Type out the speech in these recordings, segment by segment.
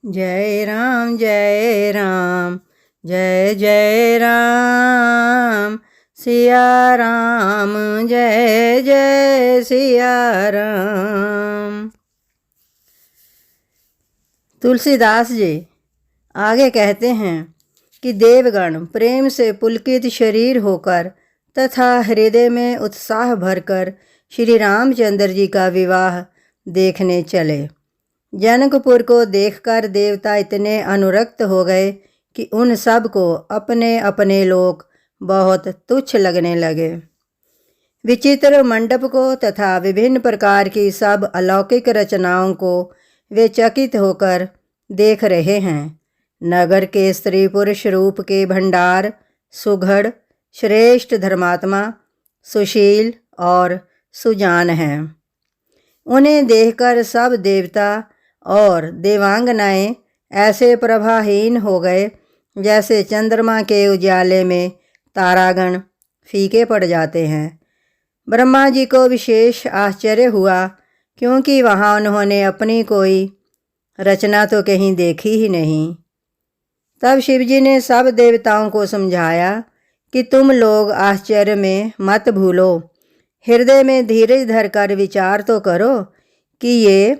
जय राम जय राम जय जय राम सिया राम जय जय सिया राम। तुलसीदास जी आगे कहते हैं कि देवगण प्रेम से पुलकित शरीर होकर तथा हृदय में उत्साह भरकर श्री रामचंद्र जी का विवाह देखने चले। जनकपुर को देखकर देवता इतने अनुरक्त हो गए कि उन सब को अपने अपने लोक बहुत तुच्छ लगने लगे। विचित्र मंडप को तथा विभिन्न प्रकार की सब अलौकिक रचनाओं को वे चकित होकर देख रहे हैं। नगर के स्त्री पुरुष रूप के भंडार सुघड़ श्रेष्ठ धर्मात्मा सुशील और सुजान हैं। उन्हें देखकर सब देवता और देवांगनाएं ऐसे प्रभाहीन हो गए जैसे चंद्रमा के उजाले में तारागण फीके पड़ जाते हैं। ब्रह्मा जी को विशेष आश्चर्य हुआ क्योंकि वहाँ उन्होंने अपनी कोई रचना तो कहीं देखी ही नहीं। तब शिवजी ने सब देवताओं को समझाया कि तुम लोग आश्चर्य में मत भूलो, हृदय में धीरज धरकर विचार तो करो कि ये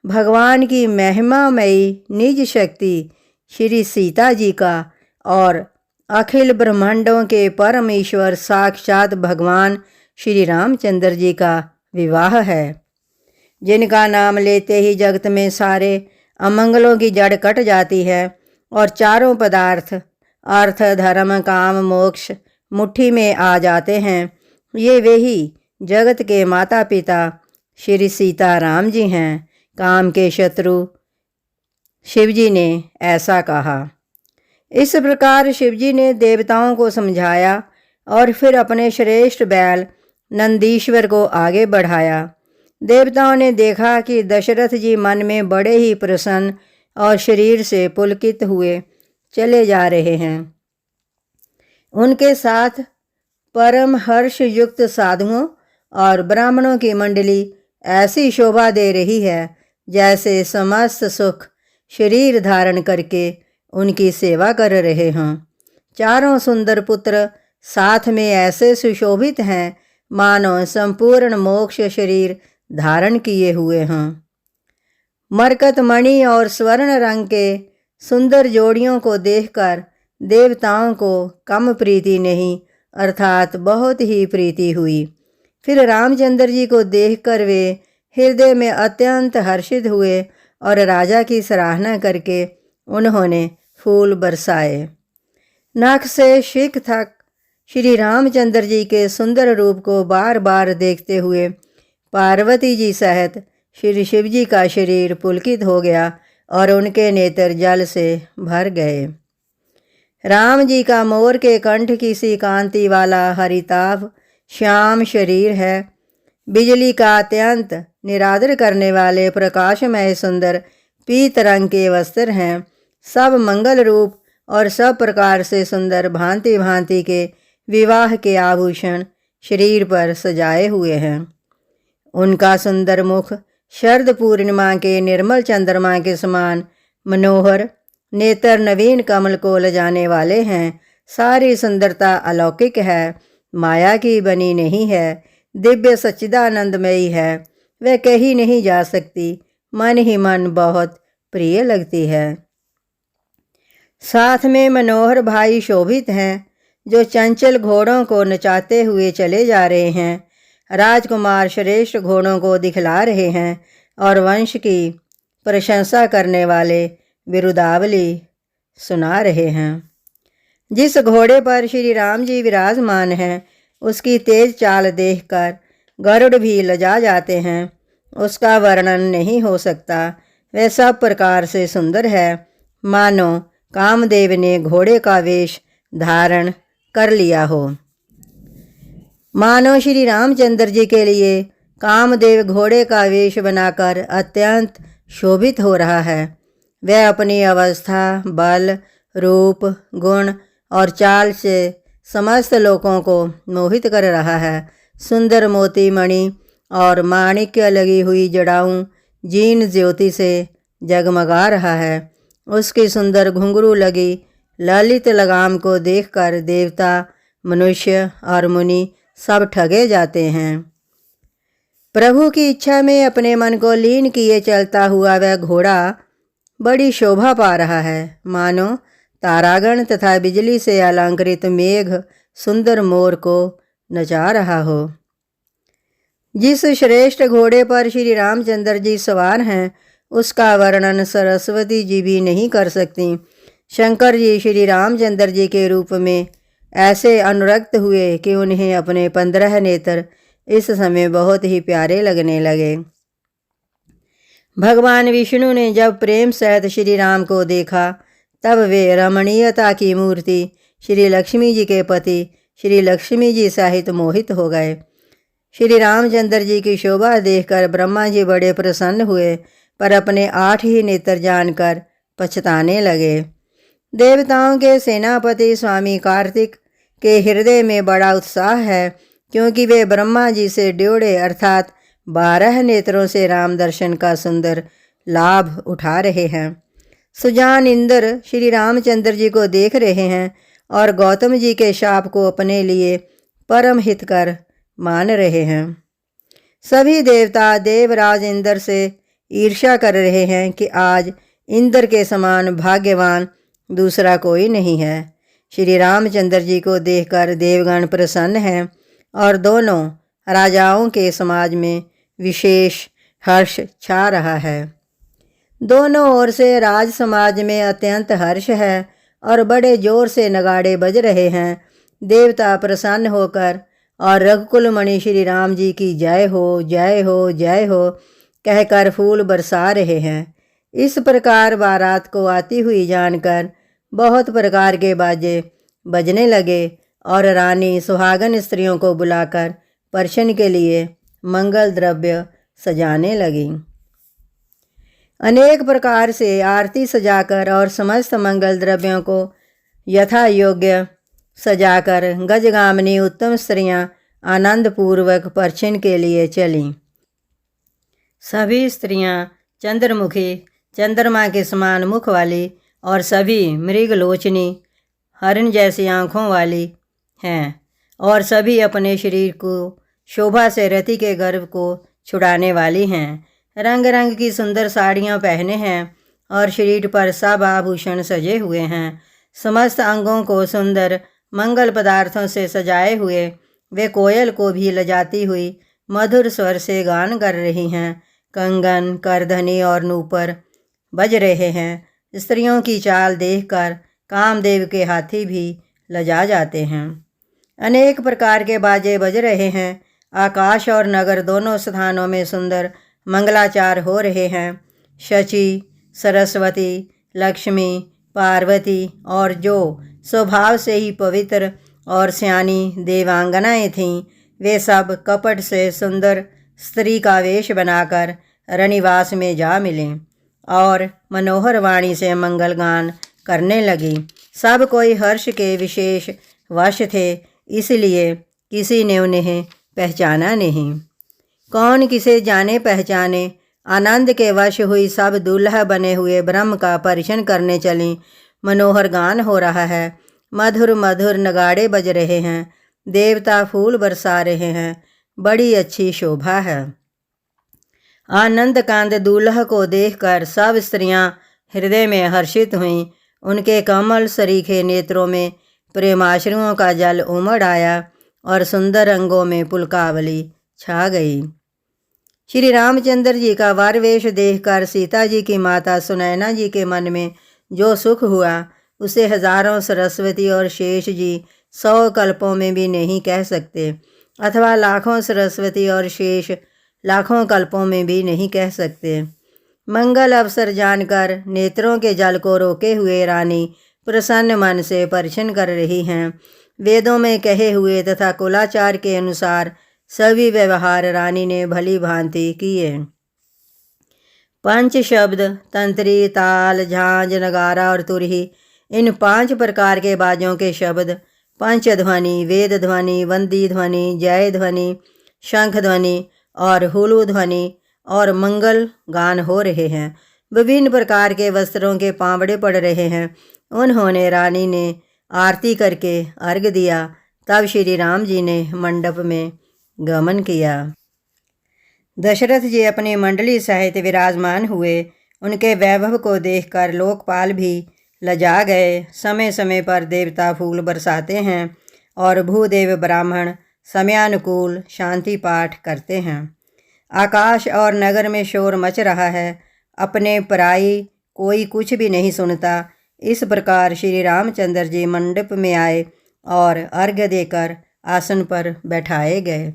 भगवान की महिमामयी निज शक्ति श्री सीता जी का और अखिल ब्रह्मांडों के परम ईश्वर साक्षात भगवान श्री रामचंद्र जी का विवाह है, जिनका नाम लेते ही जगत में सारे अमंगलों की जड़ कट जाती है और चारों पदार्थ अर्थ धर्म काम मोक्ष मुट्ठी में आ जाते हैं। ये वे ही जगत के माता पिता श्री सीता राम जी हैं। काम के शत्रु शिवजी ने ऐसा कहा। इस प्रकार शिवजी ने देवताओं को समझाया और फिर अपने श्रेष्ठ बैल नंदीश्वर को आगे बढ़ाया। देवताओं ने देखा कि दशरथ जी मन में बड़े ही प्रसन्न और शरीर से पुलकित हुए चले जा रहे हैं। उनके साथ परम हर्ष युक्त साधुओं और ब्राह्मणों की मंडली ऐसी शोभा दे रही है जैसे समस्त सुख शरीर धारण करके उनकी सेवा कर रहे हों। चारों सुंदर पुत्र साथ में ऐसे सुशोभित हैं मानो संपूर्ण मोक्ष शरीर धारण किए हुए हों। मरकत मणि और स्वर्ण रंग के सुंदर जोड़ियों को देखकर देवताओं को कम प्रीति नहीं अर्थात बहुत ही प्रीति हुई। फिर रामचंद्र जी को देखकर वे हृदय में अत्यंत हर्षित हुए और राजा की सराहना करके उन्होंने फूल बरसाए। नाक से शिख तक श्री रामचंद्र जी के सुंदर रूप को बार बार देखते हुए पार्वती जी सहित श्री शिव जी का शरीर पुलकित हो गया और उनके नेत्र जल से भर गए। राम जी का मोर के कंठ की सी कांति वाला हरिताभ श्याम शरीर है। बिजली का अत्यंत निरादर करने वाले प्रकाशमय सुंदर पीत रंग के वस्त्र हैं। सब मंगल रूप और सब प्रकार से सुंदर भांति भांति के विवाह के आभूषण शरीर पर सजाए हुए हैं। उनका सुंदर मुख शरद पूर्णिमा के निर्मल चंद्रमा के समान मनोहर, नेत्र नवीन कमल को लजाने वाले हैं। सारी सुंदरता अलौकिक है, माया की बनी नहीं है, दिव्य सच्चिदानंदमयी है, वह कही नहीं जा सकती, मन ही मन बहुत प्रिय लगती है। साथ में मनोहर भाई शोभित हैं जो चंचल घोड़ों को नचाते हुए चले जा रहे हैं। राजकुमार श्रेष्ठ घोड़ों को दिखला रहे हैं और वंश की प्रशंसा करने वाले बिरुदावली सुना रहे हैं। जिस घोड़े पर श्री राम जी विराजमान हैं उसकी तेज चाल देखकर गरुड़ भी लजा जाते हैं। उसका वर्णन नहीं हो सकता, वह सब प्रकार से सुंदर है मानो कामदेव ने घोड़े का वेश धारण कर लिया हो। मानो श्री रामचंद्र जी के लिए कामदेव घोड़े का वेश बनाकर अत्यंत शोभित हो रहा है। वह अपनी अवस्था, बल, रूप, गुण और चाल से समस्त लोगों को मोहित कर रहा है। सुंदर मोती मणि और माणिक्य लगी हुई जड़ाऊं जीन ज्योति से जगमगा रहा है। उसकी सुंदर घुंघरू लगी ललित लगाम को देखकर देवता, मनुष्य और मुनि सब ठगे जाते हैं। प्रभु की इच्छा में अपने मन को लीन किए चलता हुआ वह घोड़ा बड़ी शोभा पा रहा है, मानो तारागण तथा बिजली से अलंकृत मेघ सुंदर मोर को नचा रहा हो। जिस श्रेष्ठ घोड़े पर श्री रामचंद्र जी सवार हैं, उसका वर्णन सरस्वती जी भी नहीं कर सकती। शंकर जी श्री रामचंद्र जी के रूप में ऐसे अनुरक्त हुए कि उन्हें अपने 15 नेत्र इस समय बहुत ही प्यारे लगने लगे। भगवान विष्णु ने जब प्रेम सहित श्री राम को देखा, तब वे रमणीयता की मूर्ति श्री लक्ष्मी जी के पति श्री लक्ष्मी जी सहित मोहित हो गए। श्री रामचंद्र जी की शोभा देखकर ब्रह्मा जी बड़े प्रसन्न हुए, पर अपने 8 ही नेत्र जानकर पछताने लगे। देवताओं के सेनापति स्वामी कार्तिक के हृदय में बड़ा उत्साह है, क्योंकि वे ब्रह्मा जी से ड्योढ़े अर्थात 12 नेत्रों से राम दर्शन का सुंदर लाभ उठा रहे हैं। सुजान इंद्र श्री रामचंद्र जी को देख रहे हैं और गौतम जी के शाप को अपने लिए परम हितकर मान रहे हैं। सभी देवता देवराज इंद्र से ईर्ष्या कर रहे हैं कि आज इंद्र के समान भाग्यवान दूसरा कोई नहीं है। श्री रामचंद्र जी को देखकर देवगण प्रसन्न हैं और दोनों राजाओं के समाज में विशेष हर्ष छा रहा है। दोनों ओर से राज समाज में अत्यंत हर्ष है और बड़े जोर से नगाड़े बज रहे हैं। देवता प्रसन्न होकर और रघुकुल मणि श्री राम जी की जय हो, जय हो, जय हो कहकर फूल बरसा रहे हैं। इस प्रकार बारात को आती हुई जानकर बहुत प्रकार के बाजे बजने लगे और रानी सुहागन स्त्रियों को बुलाकर परछन के लिए मंगल द्रव्य सजाने लगी। अनेक प्रकार से आरती सजाकर और समस्त मंगल द्रव्यों को यथा योग्य सजाकर गजगामिनी उत्तम स्त्रियां आनंदपूर्वक परछन के लिए चलीं। सभी स्त्रियां चंद्रमुखी, चंद्रमा के समान मुख वाली और सभी मृगलोचनी, हरिण जैसी आँखों वाली हैं और सभी अपने शरीर को शोभा से रति के गर्व को छुड़ाने वाली हैं। रंग रंग की सुंदर साड़ियाँ पहने हैं और शरीर पर सब आभूषण सजे हुए हैं। समस्त अंगों को सुंदर मंगल पदार्थों से सजाए हुए वे कोयल को भी लजाती हुई मधुर स्वर से गान कर रही हैं। कंगन, करधनी और नूपुर बज रहे हैं। स्त्रियों की चाल देखकर कामदेव के हाथी भी लजा जाते हैं। अनेक प्रकार के बाजे बज रहे हैं। आकाश और नगर दोनों स्थानों में सुंदर मंगलाचार हो रहे हैं। शची, सरस्वती, लक्ष्मी, पार्वती और जो स्वभाव से ही पवित्र और सयानी देवांगनाएं थीं, वे सब कपट से सुंदर स्त्री का वेश बनाकर रनिवास में जा मिले और मनोहर वाणी से मंगल गान करने लगी। सब कोई हर्ष के विशेष वश थे, इसलिए किसी ने उन्हें पहचाना नहीं। कौन किसे जाने पहचाने, आनंद के वश हुई सब दूल्हा बने हुए ब्रह्म का परिशन करने चलीं। मनोहर गान हो रहा है, मधुर मधुर नगाड़े बज रहे हैं, देवता फूल बरसा रहे हैं, बड़ी अच्छी शोभा है। आनंद कांद दूल्हा को देखकर सब स्त्रियां हृदय में हर्षित हुईं। उनके कमल सरीखे नेत्रों में प्रेमाश्रुओं का जल उमड़ आया और सुंदर अंगों में पुलकावली छा गई। श्री रामचंद्र जी का वर वेश देखकर सीता जी की माता सुनैना जी के मन में जो सुख हुआ, उसे हजारों सरस्वती और शेष जी 100 कल्पों में भी नहीं कह सकते, अथवा लाखों सरस्वती और शेष लाखों कल्पों में भी नहीं कह सकते। मंगल अवसर जानकर नेत्रों के जल को रोके हुए रानी प्रसन्न मन से परछन कर रही हैं। वेदों में कहे हुए तथा कुलाचार के अनुसार सभी व्यवहार रानी ने भली भांति किए। पंच शब्द, तंत्री, ताल, झांझ, नगारा और तुरही, इन 5 प्रकार के बाजों के शब्द, पंच ध्वनि, वेद ध्वनि, वंदी ध्वनि, जय ध्वनि, शंख ध्वनि और हुलू ध्वनि और मंगल गान हो रहे हैं। विभिन्न प्रकार के वस्त्रों के पावड़े पड़ रहे हैं। उन्होंने रानी ने आरती करके अर्घ दिया। तब श्री राम जी ने मंडप में गमन किया। दशरथ जी अपनी मंडली सहित विराजमान हुए। उनके वैभव को देखकर लोकपाल भी लजा गए। समय समय पर देवता फूल बरसाते हैं और भूदेव ब्राह्मण समयानुकूल शांति पाठ करते हैं। आकाश और नगर में शोर मच रहा है, अपने पराई कोई कुछ भी नहीं सुनता। इस प्रकार श्री रामचंद्र जी मंडप में आए और अर्घ्य देकर आसन पर बैठाए गए।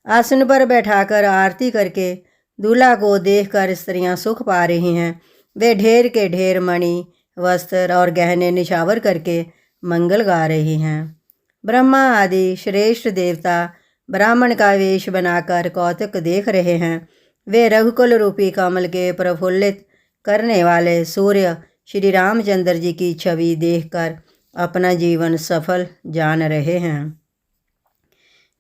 आसन पर बैठाकर आरती करके दूल्हा को देखकर स्त्रियां सुख पा रही हैं। वे ढेर के ढेर मणि, वस्त्र और गहने निछावर करके मंगल गा रही हैं। ब्रह्मा आदि श्रेष्ठ देवता ब्राह्मण का वेश बनाकर कौतुक देख रहे हैं। वे रघुकुल रूपी कमल के प्रफुल्लित करने वाले सूर्य श्री रामचंद्र जी की छवि देखकर अपना जीवन सफल जान रहे हैं।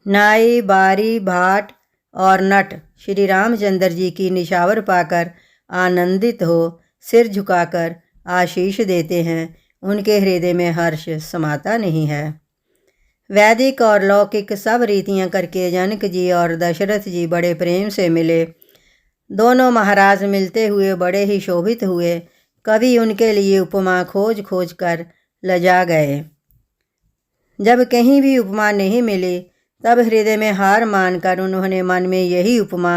नाई, बारी, भाट और नट श्री रामचंद्र जी की निछावर पाकर आनंदित हो सिर झुकाकर आशीष देते हैं। उनके हृदय में हर्ष समाता नहीं है। वैदिक और लौकिक सब रीतियां करके जनक जी और दशरथ जी बड़े प्रेम से मिले। दोनों महाराज मिलते हुए बड़े ही शोभित हुए। कवि उनके लिए उपमा खोज खोज कर लजा गए। जब कहीं भी उपमा नहीं मिली तब हृदय में हार मानकर उन्होंने मन में यही उपमा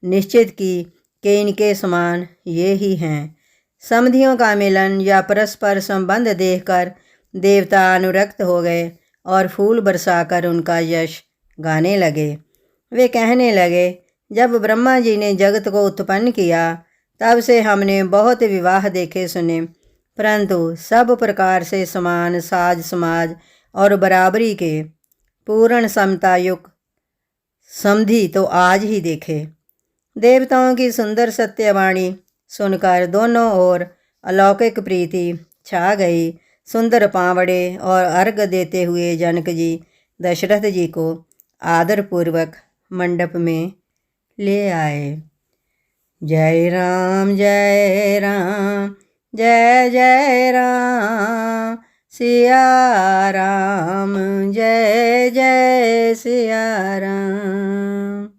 निश्चित की कि इनके समान ये ही हैं। समधियों का मिलन या परस्पर संबंध देखकर देवता अनुरक्त हो गए और फूल बरसाकर उनका यश गाने लगे। वे कहने लगे, जब ब्रह्मा जी ने जगत को उत्पन्न किया तब से हमने बहुत विवाह देखे सुने, परंतु सब प्रकार से समान साज समाज और बराबरी के पूर्ण समता युक्त समधि तो आज ही देखे। देवताओं की सुंदर सत्यवाणी सुनकर दोनों ओर अलौकिक प्रीति छा गई। सुंदर पावड़े और अर्घ देते हुए जनक जी दशरथ जी को आदरपूर्वक मंडप में ले आए। जय राम जय राम जय जय राम सिया राम जय जय सिया राम।